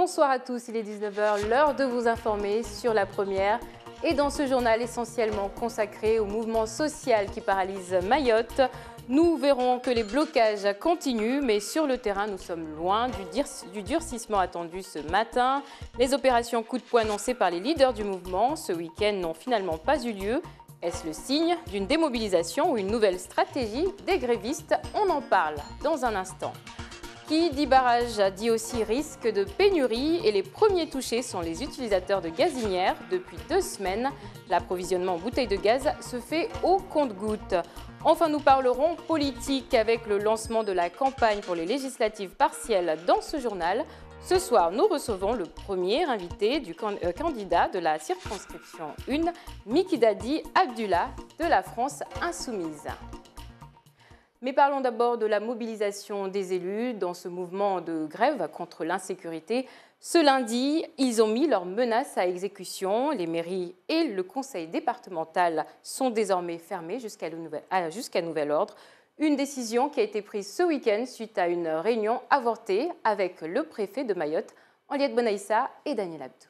Bonsoir à tous, il est 19 h, l'heure de vous informer sur la première. Et dans ce journal essentiellement consacré au mouvement social qui paralyse Mayotte, nous verrons que les blocages continuent, mais sur le terrain, nous sommes loin du durcissement attendu ce matin. Les opérations coup de poing annoncées par les leaders du mouvement ce week-end n'ont finalement pas eu lieu. Est-ce le signe d'une démobilisation ou une nouvelle stratégie des grévistes? On en parle dans un instant. Qui dit barrage dit aussi risque de pénurie et les premiers touchés sont les utilisateurs de gazinières. Depuis 2 semaines, l'approvisionnement en bouteilles de gaz se fait au compte-gouttes. Enfin, nous parlerons politique avec le lancement de la campagne pour les législatives partielles dans ce journal. Ce soir, nous recevons le premier invité du candidat de la circonscription 1, Mikidadi Abdullah de la France Insoumise. Mais parlons d'abord de la mobilisation des élus dans ce mouvement de grève contre l'insécurité. Ce lundi, ils ont mis leurs menaces à exécution. Les mairies et le conseil départemental sont désormais fermés jusqu'à nouvel ordre. Une décision qui a été prise ce week-end suite à une réunion avortée avec le préfet de Mayotte, Henriette Bonaïssa et Daniel Abdou.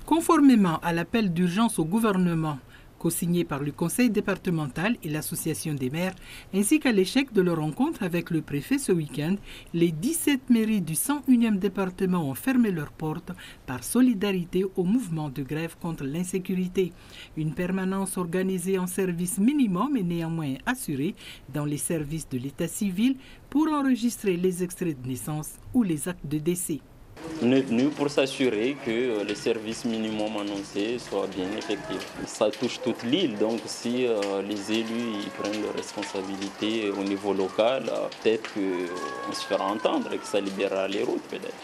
Conformément à l'appel d'urgence au gouvernement, co-signé par le conseil départemental et l'association des maires, ainsi qu'à l'échec de leur rencontre avec le préfet ce week-end, les 17 mairies du 101e département ont fermé leurs portes par solidarité au mouvement de grève contre l'insécurité. Une permanence organisée en service minimum est néanmoins assurée dans les services de l'état civil pour enregistrer les extraits de naissance ou les actes de décès. On est venu pour s'assurer que les services minimums annoncés soient bien effectifs. Ça touche toute l'île, donc si les élus ils prennent leurs responsabilités au niveau local, peut-être qu'on se fera entendre et que ça libérera les routes peut-être.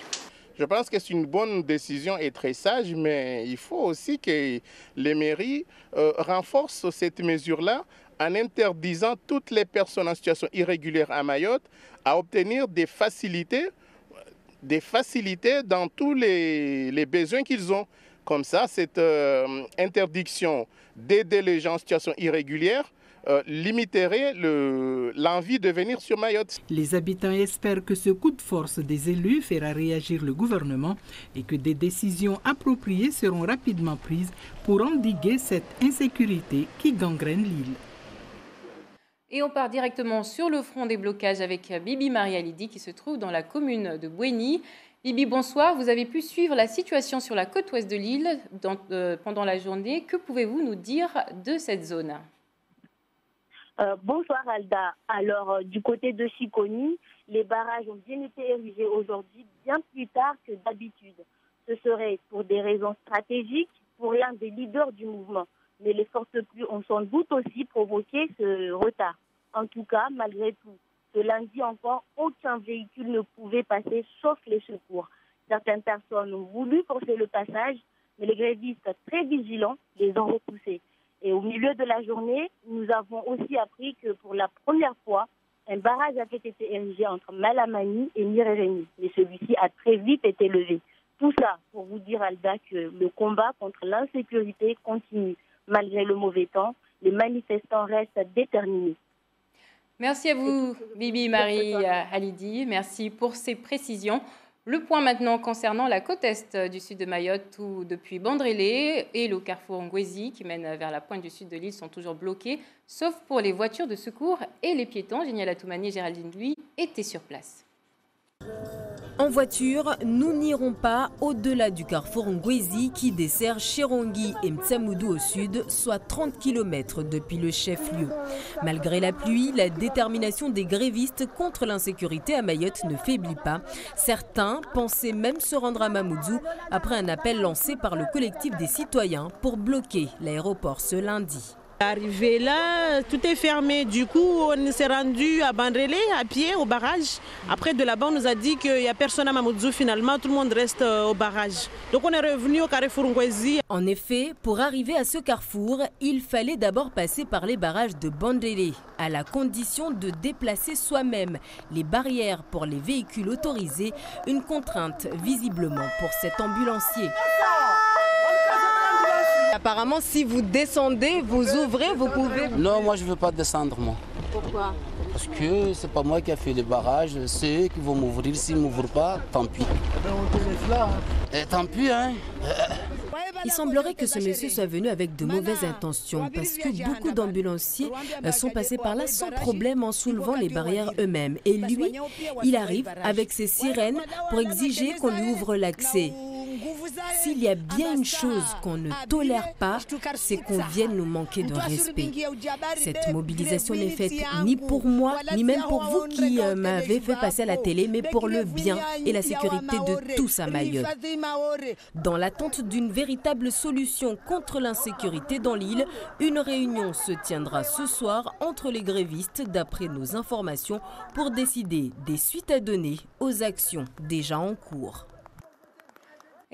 Je pense que c'est une bonne décision et très sage, mais il faut aussi que les mairies renforcent cette mesure-là en interdisant toutes les personnes en situation irrégulière à Mayotte à obtenir des facilités dans tous les besoins qu'ils ont. Comme ça, cette interdiction d'aider les gens en situation irrégulière limiterait l'envie de venir sur Mayotte. Les habitants espèrent que ce coup de force des élus fera réagir le gouvernement et que des décisions appropriées seront rapidement prises pour endiguer cette insécurité qui gangrène l'île. Et on part directement sur le front des blocages avec Bibi Marie Alidi qui se trouve dans la commune de Bouéni. Bibi, bonsoir. Vous avez pu suivre la situation sur la côte ouest de l'île pendant la journée. Que pouvez-vous nous dire de cette zone? Bonsoir Alda. Alors, du côté de Chiconi, les barrages ont bien été érigés aujourd'hui, bien plus tard que d'habitude. Ce serait pour des raisons stratégiques, pour l'un des leaders du mouvement. Mais les fortes pluies ont sans doute aussi provoqué ce retard. En tout cas, malgré tout, ce lundi encore, aucun véhicule ne pouvait passer sauf les secours. Certaines personnes ont voulu forcer le passage, mais les grévistes très vigilants les ont repoussés. Et au milieu de la journée, nous avons aussi appris que pour la première fois, un barrage avait été érigé entre Malamani et Mirérénie. Mais celui-ci a très vite été levé. Tout ça pour vous dire, Alda, que le combat contre l'insécurité continue. Malgré le mauvais temps, les manifestants restent déterminés. Merci à vous, Bibi Marie Alidi. Merci pour ces précisions. Le point maintenant concernant la côte est du sud de Mayotte où depuis Bandrélé et le carrefour Ngwezi qui mène vers la pointe du sud de l'île sont toujours bloqués, sauf pour les voitures de secours et les piétons. Génial Atoumani et Géraldine lui étaient sur place. En voiture, nous n'irons pas au-delà du carrefour Ngwezi qui dessert Chirongi et Mtsamoudou au sud, soit 30 km depuis le chef-lieu. Malgré la pluie, la détermination des grévistes contre l'insécurité à Mayotte ne faiblit pas. Certains pensaient même se rendre à Mamoudzou après un appel lancé par le collectif des citoyens pour bloquer l'aéroport ce lundi. Arrivé là, tout est fermé. Du coup, on s'est rendu à Bandrélé, à pied, au barrage. Après, de là-bas, on nous a dit qu'il n'y a personne à Mamoudzou finalement. Tout le monde reste au barrage. Donc, on est revenu au carrefour Ngwezi. En effet, pour arriver à ce carrefour, il fallait d'abord passer par les barrages de Bandrélé, à la condition de déplacer soi-même les barrières pour les véhicules autorisés. Une contrainte visiblement pour cet ambulancier. Apparemment, si vous descendez, vous ouvrez, vous pouvez... Non, moi je ne veux pas descendre, moi. Pourquoi? Parce que c'est pas moi qui ai fait les barrages, c'est eux qui vont m'ouvrir. S'ils ne m'ouvrent pas, tant pis. On te laisse là. Et tant pis, hein. Il semblerait que ce monsieur soit venu avec de mauvaises intentions parce que beaucoup d'ambulanciers sont passés par là sans problème en soulevant les barrières eux-mêmes. Et lui, il arrive avec ses sirènes pour exiger qu'on lui ouvre l'accès. S'il y a bien une chose qu'on ne tolère pas, c'est qu'on vienne nous manquer de respect. Cette mobilisation n'est faite ni pour moi, ni même pour vous qui m'avez fait passer à la télé, mais pour le bien et la sécurité de tous à Mayotte. Dans l'attente d'une véritable solution contre l'insécurité dans l'île, une réunion se tiendra ce soir entre les grévistes, d'après nos informations, pour décider des suites à donner aux actions déjà en cours.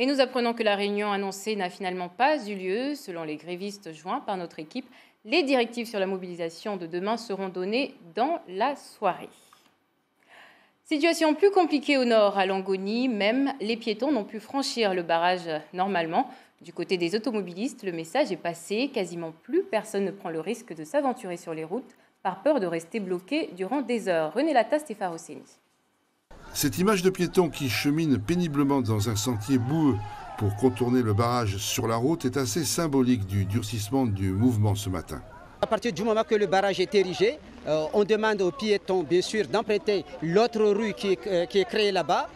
Et nous apprenons que la réunion annoncée n'a finalement pas eu lieu. Selon les grévistes joints par notre équipe, les directives sur la mobilisation de demain seront données dans la soirée. Situation plus compliquée au nord, à Longoni. Même les piétons n'ont pu franchir le barrage normalement. Du côté des automobilistes, le message est passé. Quasiment plus personne ne prend le risque de s'aventurer sur les routes par peur de rester bloqué durant des heures. René Lata, Stéphane Rossini. Cette image de piéton qui chemine péniblement dans un sentier boueux pour contourner le barrage sur la route est assez symbolique du durcissement du mouvement ce matin. À partir du moment que le barrage est érigé, on demande aux piétons, bien sûr, d'emprunter l'autre rue qui est créée là-bas,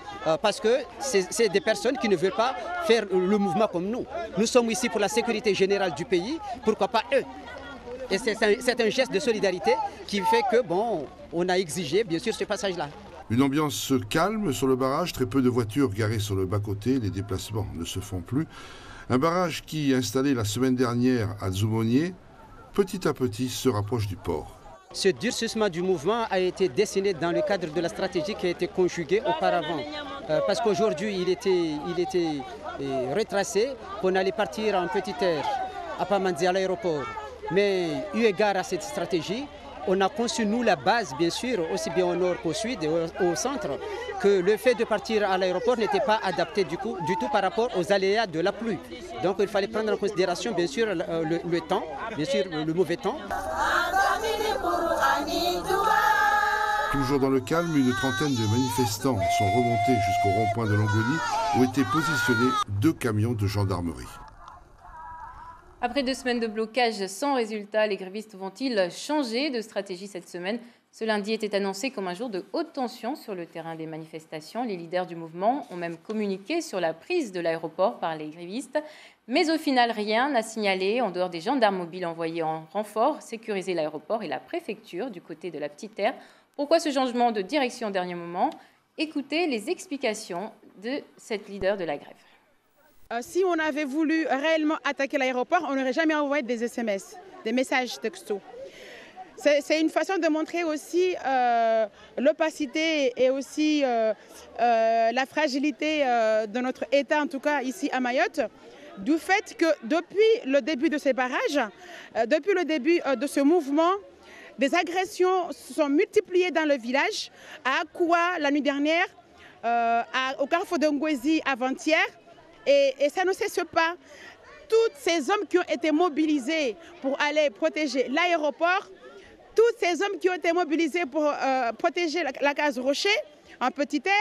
parce que c'est des personnes qui ne veulent pas faire le mouvement comme nous. Nous sommes ici pour la sécurité générale du pays, pourquoi pas eux? Et c'est un geste de solidarité qui fait que, bon, on a exigé, bien sûr, ce passage-là. Une ambiance calme sur le barrage, très peu de voitures garées sur le bas-côté, les déplacements ne se font plus. Un barrage qui, installé la semaine dernière à Dzoumonié, petit à petit se rapproche du port. Ce durcissement du mouvement a été dessiné dans le cadre de la stratégie qui a été conjuguée auparavant. Parce qu'aujourd'hui, il était retracé qu'on allait partir en petite air à Pamandzi, à l'aéroport. Mais eu égard à cette stratégie, on a conçu, nous, la base, bien sûr, aussi bien au nord qu'au sud et au centre, que le fait de partir à l'aéroport n'était pas adapté du tout par rapport aux aléas de la pluie. Donc il fallait prendre en considération, bien sûr, le temps, bien sûr, le mauvais temps. Toujours dans le calme, une trentaine de manifestants sont remontés jusqu'au rond-point de Longoni où étaient positionnés 2 camions de gendarmerie. Après 2 semaines de blocage sans résultat, les grévistes vont-ils changer de stratégie cette semaine? Ce lundi était annoncé comme un jour de haute tension sur le terrain des manifestations. Les leaders du mouvement ont même communiqué sur la prise de l'aéroport par les grévistes. Mais au final, rien n'a signalé, en dehors des gendarmes mobiles envoyés en renfort, sécuriser l'aéroport et la préfecture du côté de la Petite Terre. Pourquoi ce changement de direction au dernier moment? Écoutez les explications de cette leader de la grève. Si on avait voulu réellement attaquer l'aéroport, on n'aurait jamais envoyé des SMS, des messages textos. C'est une façon de montrer aussi l'opacité et aussi la fragilité de notre État, en tout cas ici à Mayotte, du fait que depuis le début de ces barrages, depuis le début de ce mouvement, des agressions se sont multipliées dans le village, à Akoua la nuit dernière, au carrefour de Ngwezi avant-hier. Et ça ne cesse pas. Tous ces hommes qui ont été mobilisés pour aller protéger l'aéroport, tous ces hommes qui ont été mobilisés pour protéger la case Rocher en Petite Terre,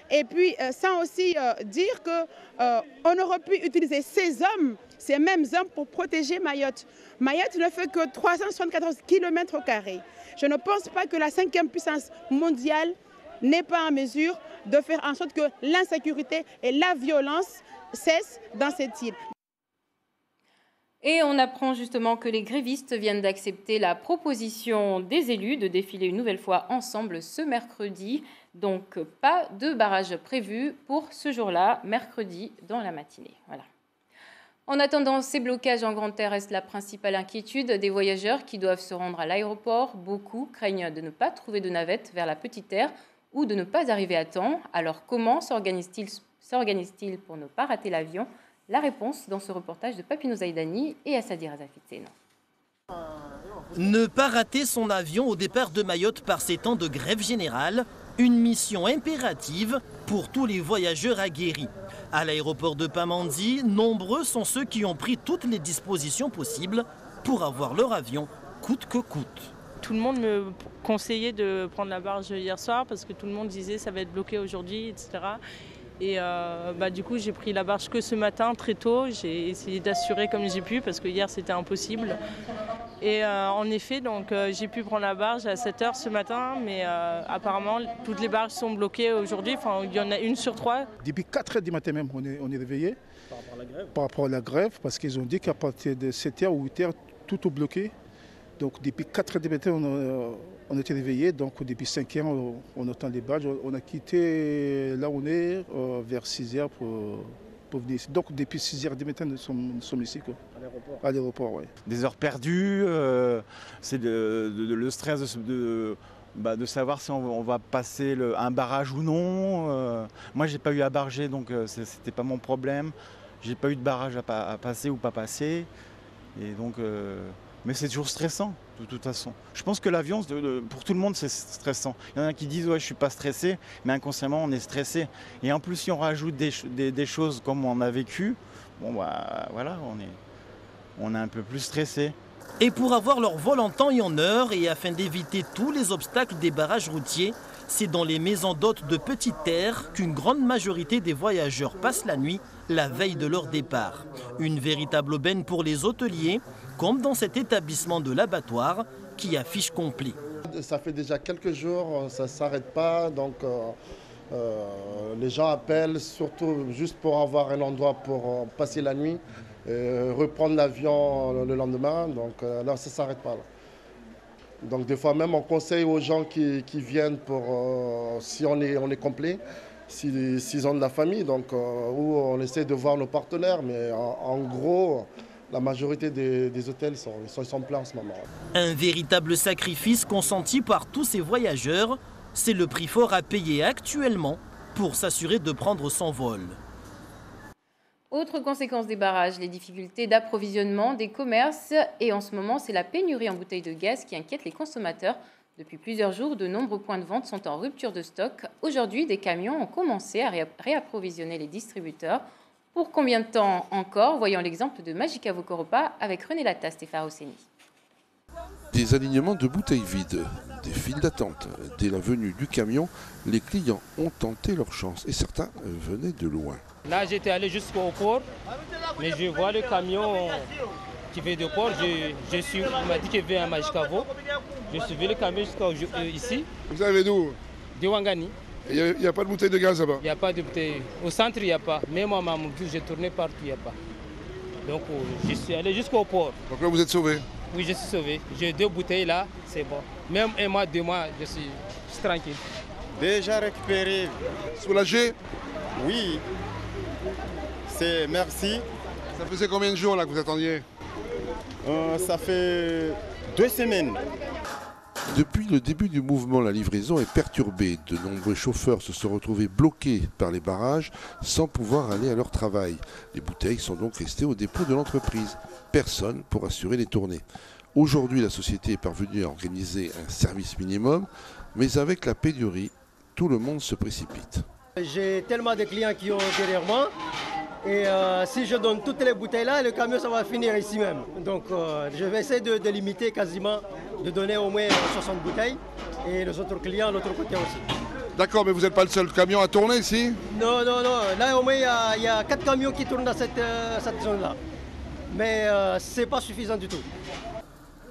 et puis sans aussi dire qu'on aurait pu utiliser ces mêmes hommes pour protéger Mayotte. Mayotte ne fait que 374 km². Je ne pense pas que la 5e puissance mondiale n'est pas en mesure de faire en sorte que l'insécurité et la violence cessent dans cette île. Et on apprend justement que les grévistes viennent d'accepter la proposition des élus de défiler une nouvelle fois ensemble ce mercredi. Donc pas de barrage prévu pour ce jour-là, mercredi dans la matinée. Voilà. En attendant, ces blocages en grande terre restent la principale inquiétude des voyageurs qui doivent se rendre à l'aéroport. Beaucoup craignent de ne pas trouver de navette vers la Petite Terre ou de ne pas arriver à temps. Alors comment s'organise-t-il pour ne pas rater l'avion? La réponse dans ce reportage de Papinou Zaïdani et Assadir Azafitsena. Ne pas rater son avion au départ de Mayotte par ces temps de grève générale, une mission impérative pour tous les voyageurs aguerris. À l'aéroport de Pamandzi, nombreux sont ceux qui ont pris toutes les dispositions possibles pour avoir leur avion coûte que coûte. Tout le monde me conseillait de prendre la barge hier soir parce que tout le monde disait ça va être bloqué aujourd'hui, etc. Et du coup, j'ai pris la barge que ce matin, très tôt. J'ai essayé d'assurer comme j'ai pu parce que hier, c'était impossible. Et en effet, donc, j'ai pu prendre la barge à 7 h ce matin, mais apparemment, toutes les barges sont bloquées aujourd'hui. Enfin, il y en a une sur 3. Depuis 4 h du matin même, on est réveillé. Par rapport à la grève ? Par rapport à la grève, parce qu'ils ont dit qu'à partir de 7 h ou 8 h, tout est bloqué. Donc depuis 4 h du matin, on était réveillés. Donc depuis 5 h, on attend les badges. On a quitté là où on est vers 6 h pour venir ici. Donc depuis 6 h du matin, nous sommes ici. Quoi. À l'aéroport, oui. Des heures perdues, c'est le stress de savoir si on va passer un barrage ou non. Moi, j'ai pas eu à barger, donc c'était pas mon problème. J'ai pas eu de barrage à passer ou pas passer. Et donc... Mais c'est toujours stressant, de toute façon. Je pense que l'avion, pour tout le monde, c'est stressant. Il y en a qui disent « ouais, je suis pas stressé », mais inconsciemment, on est stressé. Et en plus, si on rajoute des choses comme on a vécu, bon bah voilà, on est un peu plus stressé. Et pour avoir leur vol en temps et en heure, et afin d'éviter tous les obstacles des barrages routiers, c'est dans les maisons d'hôtes de Petite Terre qu'une grande majorité des voyageurs passent la nuit, la veille de leur départ. Une véritable aubaine pour les hôteliers, comme dans cet établissement de l'abattoir qui affiche complet. Ça fait déjà quelques jours, ça ne s'arrête pas, donc les gens appellent surtout juste pour avoir un endroit pour passer la nuit, reprendre l'avion le lendemain, donc là ça ne s'arrête pas. Là. Donc des fois même on conseille aux gens qui viennent pour si on est complet, s'ils ont de la famille, donc où on essaie de voir nos partenaires, mais en gros la majorité des hôtels sont pleins en ce moment. Un véritable sacrifice consenti par tous ces voyageurs, c'est le prix fort à payer actuellement pour s'assurer de prendre son vol. Autre conséquence des barrages, les difficultés d'approvisionnement des commerces. Et en ce moment, c'est la pénurie en bouteilles de gaz qui inquiète les consommateurs. Depuis plusieurs jours, de nombreux points de vente sont en rupture de stock. Aujourd'hui, des camions ont commencé à réapprovisionner les distributeurs. Pour combien de temps encore? Voyons l'exemple de Magica Vokoropa avec René Lataste et Farouseni. Des alignements de bouteilles vides, des files d'attente. Dès la venue du camion, les clients ont tenté leur chance et certains venaient de loin. Là, j'étais allé jusqu'au port, mais je vois le camion qui vient du port. Il m'a dit qu'il vient à Majicavo. Je suivi le camion jusqu'ici. Vous avez d'où? De Wangani. Il n'y a pas de bouteille de gaz là-bas? Il n'y a pas de bouteille. Au centre, il n'y a pas. Même moi, j'ai tourné partout, il n'y a pas. Donc, je suis allé jusqu'au port. Donc là, vous êtes sauvé? Oui, je suis sauvé. J'ai 2 bouteilles là, c'est bon. Même un mois, 2 mois, je suis tranquille. Déjà récupéré. Soulagé? Oui. Merci. Ça faisait combien de jours là que vous attendiez? Ça fait 2 semaines. Depuis le début du mouvement, la livraison est perturbée. De nombreux chauffeurs se sont retrouvés bloqués par les barrages sans pouvoir aller à leur travail. Les bouteilles sont donc restées au dépôt de l'entreprise. Personne pour assurer les tournées. Aujourd'hui, la société est parvenue à organiser un service minimum, mais avec la pénurie, tout le monde se précipite. J'ai tellement de clients qui ont derrière moi. Et si je donne toutes les bouteilles là, le camion ça va finir ici même. Donc je vais essayer de limiter quasiment, de donner au moins 60 bouteilles et les autres clients de l'autre côté aussi. D'accord, mais vous n'êtes pas le seul camion à tourner ici? Non. Là au moins il y a 4 camions qui tournent dans cette zone-là. Mais ce n'est pas suffisant du tout.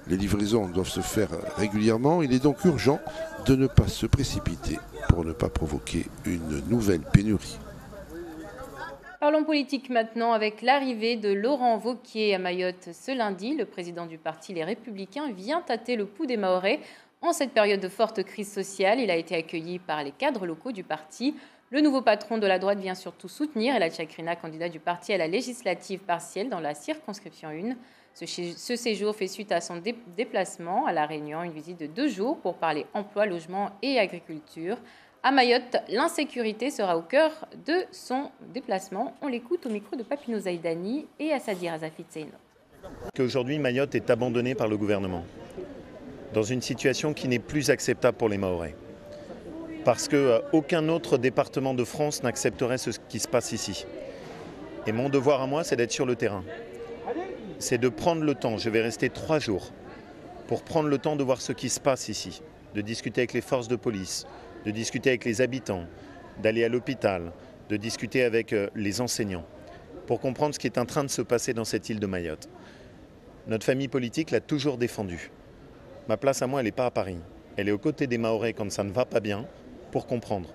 Les livraisons doivent se faire régulièrement. Il est donc urgent de ne pas se précipiter pour ne pas provoquer une nouvelle pénurie. Parlons politique maintenant avec l'arrivée de Laurent Wauquiez à Mayotte ce lundi. Le président du parti Les Républicains vient tâter le pouls des Mahorais. En cette période de forte crise sociale, il a été accueilli par les cadres locaux du parti. Le nouveau patron de la droite vient surtout soutenir Elad Chakrina, candidat du parti à la législative partielle dans la circonscription 1. Ce séjour fait suite à son déplacement à La Réunion, une visite de 2 jours pour parler emploi, logement et agriculture. À Mayotte, l'insécurité sera au cœur de son déplacement. On l'écoute au micro de Papinou Zaïdani et Assadir Azafit Seyno. Qu'aujourd'hui, Mayotte est abandonnée par le gouvernement, dans une situation qui n'est plus acceptable pour les Mahorais. Parce qu'aucun autre département de France n'accepterait ce qui se passe ici. Et mon devoir à moi, c'est d'être sur le terrain. C'est de prendre le temps, je vais rester 3 jours, pour prendre le temps de voir ce qui se passe ici, de discuter avec les forces de police, de discuter avec les habitants, d'aller à l'hôpital, de discuter avec les enseignants, pour comprendre ce qui est en train de se passer dans cette île de Mayotte. Notre famille politique l'a toujours défendue. Ma place à moi, elle n'est pas à Paris. Elle est aux côtés des Mahorais quand ça ne va pas bien, pour comprendre.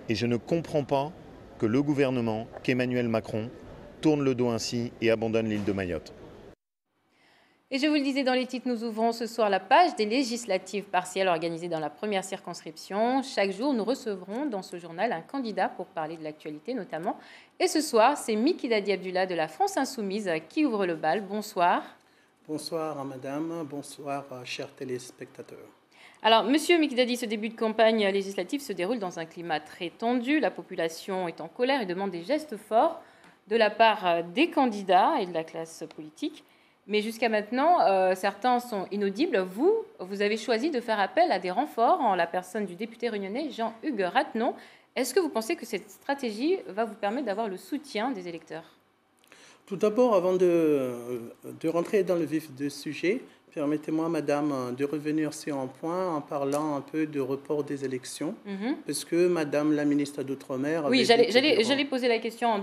Et je ne comprends pas que le gouvernement, qu'Emmanuel Macron, tourne le dos ainsi et abandonne l'île de Mayotte. Et je vous le disais dans les titres, nous ouvrons ce soir la page des législatives partielles organisées dans la première circonscription. Chaque jour, nous recevrons dans ce journal un candidat pour parler de l'actualité notamment. Et ce soir, c'est Miki Dadi Abdullah de la France Insoumise qui ouvre le bal. Bonsoir. Bonsoir madame, bonsoir chers téléspectateurs. Alors, monsieur Miki Dadi, ce début de campagne législative se déroule dans un climat très tendu. La population est en colère et demande des gestes forts de la part des candidats et de la classe politique. Mais jusqu'à maintenant, certains sont inaudibles. Vous avez choisi de faire appel à des renforts en la personne du député réunionnais Jean-Hugues Rattenon. Est-ce que vous pensez que cette stratégie va vous permettre d'avoir le soutien des électeurs? Tout d'abord, avant de rentrer dans le vif du sujet, permettez-moi, madame, de revenir sur un point en parlant un peu de report des élections, parce que madame la ministre d'Outre-mer... Oui, j'allais poser la question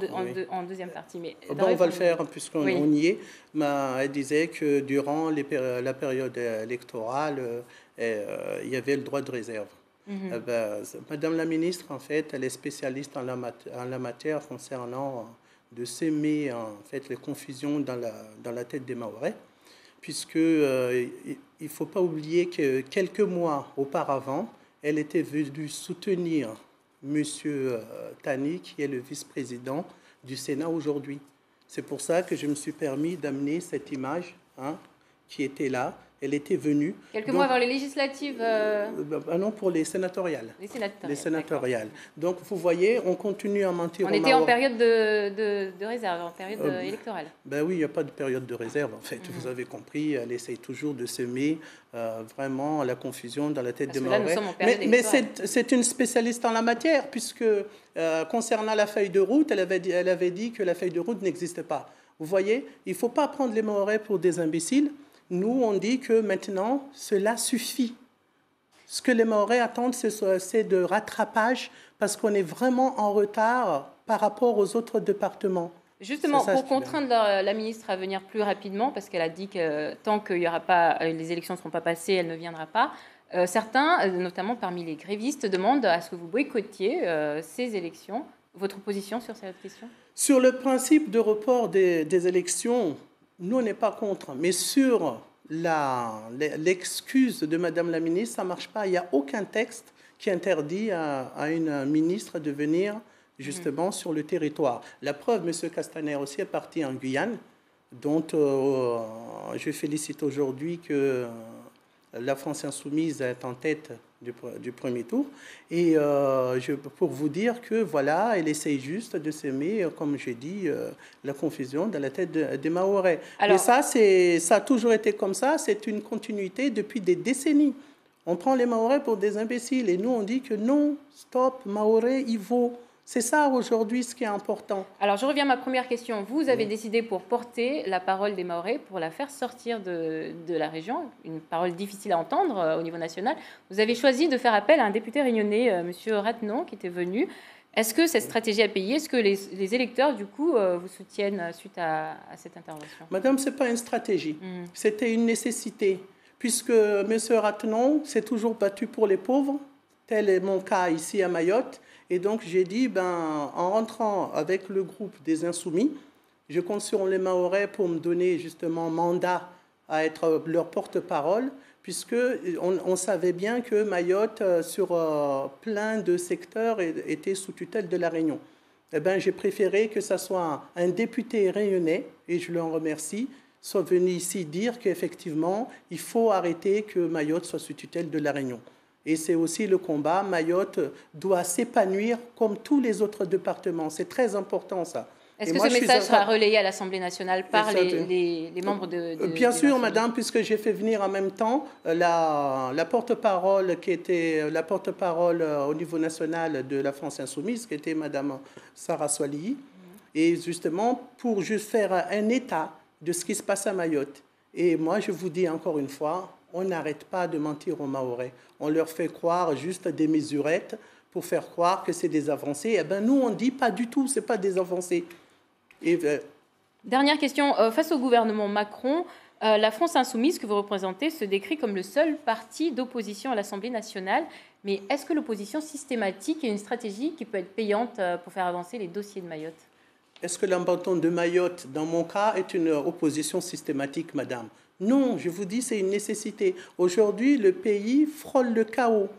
en deuxième partie. Mais on va le faire puisqu'on y est. Elle disait que durant la période électorale, il y avait le droit de réserve. Madame la ministre, en fait, elle est spécialiste en la matière concernant de semer en fait, les confusions dans la tête des Mahorais, puisque il ne faut pas oublier que quelques mois auparavant, elle était venue soutenir M. Tani, qui est le vice-président du Sénat aujourd'hui. C'est pour ça que je me suis permis d'amener cette image qui était là. Elle était venue. Quelques mois avant les législatives non, pour les sénatoriales. Les sénatoriales. Donc, vous voyez, on continue à mentir. On était en période de réserve, en période électorale. Oui, il n'y a pas de période de réserve, en fait. Vous avez compris, elle essaye toujours de semer vraiment la confusion dans la tête des Mahorais. Mais c'est une spécialiste en la matière, puisque concernant la feuille de route, elle avait dit que la feuille de route n'existe pas. Vous voyez, il ne faut pas prendre les Mahorais pour des imbéciles. Nous, on dit que maintenant, cela suffit. Ce que les Mahorais attendent, c'est de rattrapage parce qu'on est vraiment en retard par rapport aux autres départements. Justement, pour contraindre la ministre à venir plus rapidement, parce qu'elle a dit que tant que les élections ne seront pas passées, elle ne viendra pas, certains, notamment parmi les grévistes, demandent à ce que vous boycottiez ces élections. Votre position sur cette question? Sur le principe de report des élections, nous, on n'est pas contre, mais sur l'excuse de Madame la ministre, ça ne marche pas. Il n'y a aucun texte qui interdit à une ministre de venir justement sur le territoire. La preuve, M. Castaner aussi est parti en Guyane, dont je félicite aujourd'hui que la France Insoumise est en tête du premier tour. Et pour vous dire que voilà, elle essaye juste de semer, comme j'ai dit, la confusion dans la tête des Mahorais. Mais ça a toujours été comme ça, c'est une continuité depuis des décennies. On prend les Mahorais pour des imbéciles et nous on dit que non, stop, Mahorais, il vaut. C'est ça aujourd'hui ce qui est important. Alors je reviens à ma première question. Vous avez décidé pour porter la parole des Mahorais, pour la faire sortir de la région, une parole difficile à entendre au niveau national. Vous avez choisi de faire appel à un député réunionnais, M. Rattenon, qui était venu. Est-ce que cette stratégie a payé? Est-ce que les électeurs, du coup, vous soutiennent suite à cette intervention? Madame, ce n'est pas une stratégie. C'était une nécessité. Puisque M. Rattenon s'est toujours battu pour les pauvres, tel est mon cas ici à Mayotte. Et donc, j'ai dit, en rentrant avec le groupe des Insoumis, je compte sur les Mahorais pour me donner justement mandat à être leur porte-parole, puisqu'on savait bien que Mayotte, sur plein de secteurs, était sous tutelle de la Réunion. J'ai préféré que ce soit un député réunionnais, et je l'en remercie, soit venu ici dire qu'effectivement, il faut arrêter que Mayotte soit sous tutelle de la Réunion. Et c'est aussi le combat. Mayotte doit s'épanouir comme tous les autres départements. C'est très important, ça. Est-ce que ce message sera relayé à l'Assemblée nationale par les membres de Bien sûr, madame, puisque j'ai fait venir en même temps la porte-parole qui était la porte-parole au niveau national de la France Insoumise, qui était madame Sarah Swalihi. Et justement, pour juste faire un état de ce qui se passe à Mayotte. Et moi, je vous dis encore une fois, On n'arrête pas de mentir aux Mahorais. On leur fait croire juste des mesurettes pour faire croire que c'est des avancées. Eh bien, nous, on dit pas du tout, ce n'est pas des avancées. Et, Dernière question. Face au gouvernement Macron, la France insoumise que vous représentez se décrit comme le seul parti d'opposition à l'Assemblée nationale. Mais est-ce que l'opposition systématique est une stratégie qui peut être payante pour faire avancer les dossiers de Mayotte? Est-ce que l'abandon de Mayotte, dans mon cas, est une opposition systématique, madame? Non, je vous dis, c'est une nécessité. Aujourd'hui, le pays frôle le chaos.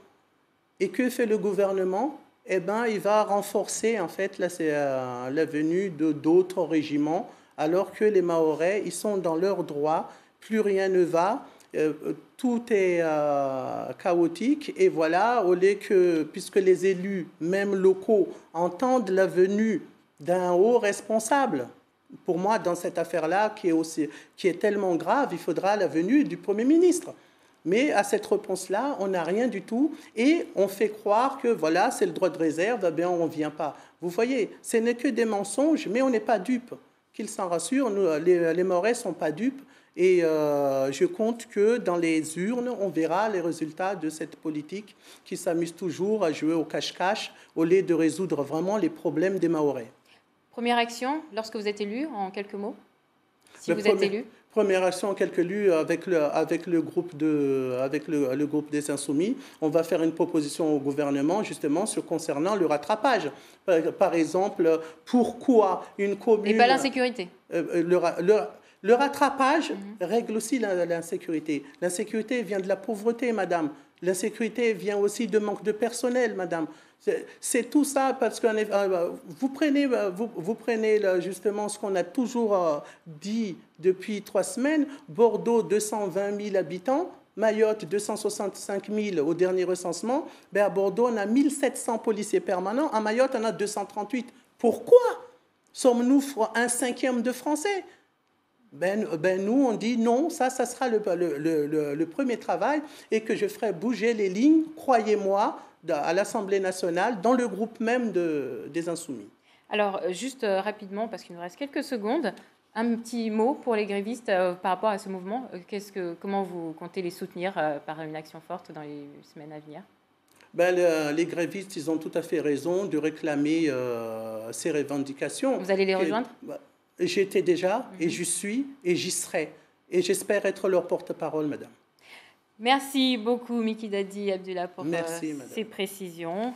Et que fait le gouvernement? Eh bien, il va renforcer, en fait, la venue d'autres régiments, alors que les Mahorais, ils sont dans leurs droits, plus rien ne va, tout est chaotique. Et voilà, au lieu que, puisque les élus, même locaux, entendent la venue d'un haut responsable, pour moi, dans cette affaire-là, qui est tellement grave, il faudra la venue du Premier ministre. Mais à cette réponse-là, on n'a rien du tout et on fait croire que voilà, c'est le droit de réserve, eh bien on ne vient pas. Vous voyez, ce n'est que des mensonges, mais on n'est pas dupes. Qu'ils s'en rassurent, nous, les Mahorais ne sont pas dupes et je compte que dans les urnes, on verra les résultats de cette politique qui s'amuse toujours à jouer au cache-cache au lieu de résoudre vraiment les problèmes des Mahorais. Première action, lorsque vous êtes élu, en quelques mots, si vous êtes élu? Première action en quelques lieux avec le groupe des Insoumis. On va faire une proposition au gouvernement justement concernant le rattrapage. Par exemple, pourquoi une commune... Et pas l'insécurité. Le rattrapage règle aussi l'insécurité. L'insécurité vient de la pauvreté, madame. L'insécurité vient aussi de manque de personnel, madame. C'est tout ça parce que vous prenez justement ce qu'on a toujours dit depuis 3 semaines. Bordeaux, 220 000 habitants. Mayotte, 265 000 au dernier recensement. Ben à Bordeaux, on a 1700 policiers permanents. À Mayotte, on a 238. Pourquoi sommes-nous 1/5 de Français? Nous, on dit non, ça sera le premier travail et que je ferai bouger les lignes, croyez-moi, à l'Assemblée nationale, dans le groupe même des Insoumis. Alors, juste rapidement, parce qu'il nous reste quelques secondes, un petit mot pour les grévistes par rapport à ce mouvement. Comment vous comptez les soutenir par une action forte dans les semaines à venir? Les grévistes, ils ont tout à fait raison de réclamer ces revendications. Vous allez les rejoindre? J'y étais déjà, et j'y suis, et j'y serai. Et j'espère être leur porte-parole, madame. Merci beaucoup, Mikidadi Abdullah, pour ces précisions.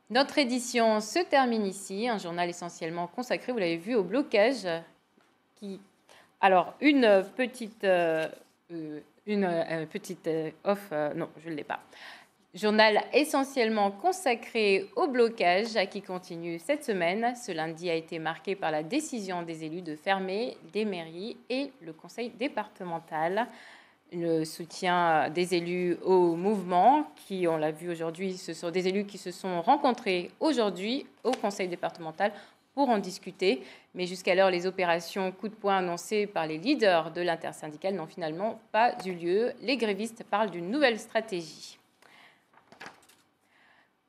Notre édition se termine ici. Un journal essentiellement consacré, vous l'avez vu, au blocage. Alors, une petite off... non, je ne l'ai pas. Journal essentiellement consacré au blocage qui continue cette semaine. Ce lundi a été marqué par la décision des élus de fermer des mairies et le conseil départemental. Le soutien des élus au mouvement, qui, on l'a vu aujourd'hui, ce sont des élus qui se sont rencontrés aujourd'hui au conseil départemental pour en discuter. Mais jusqu'alors, les opérations coup de poing annoncées par les leaders de l'intersyndicale n'ont finalement pas eu lieu. Les grévistes parlent d'une nouvelle stratégie.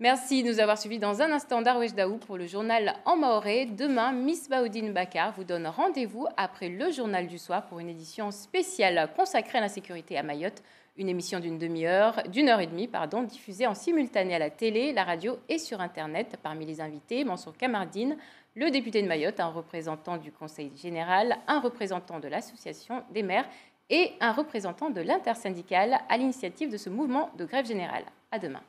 Merci de nous avoir suivis. Dans un instant, Darwesh Daou pour le journal en mahorais. Demain, Miss Baoudine Bakar vous donne rendez-vous après le journal du soir pour une édition spéciale consacrée à l'insécurité à Mayotte. Une émission d'une heure et demie, diffusée en simultané à la télé, la radio et sur Internet. Parmi les invités, Mansour Kamardine, le député de Mayotte, un représentant du Conseil général, un représentant de l'Association des maires et un représentant de l'intersyndicale à l'initiative de ce mouvement de grève générale. À demain.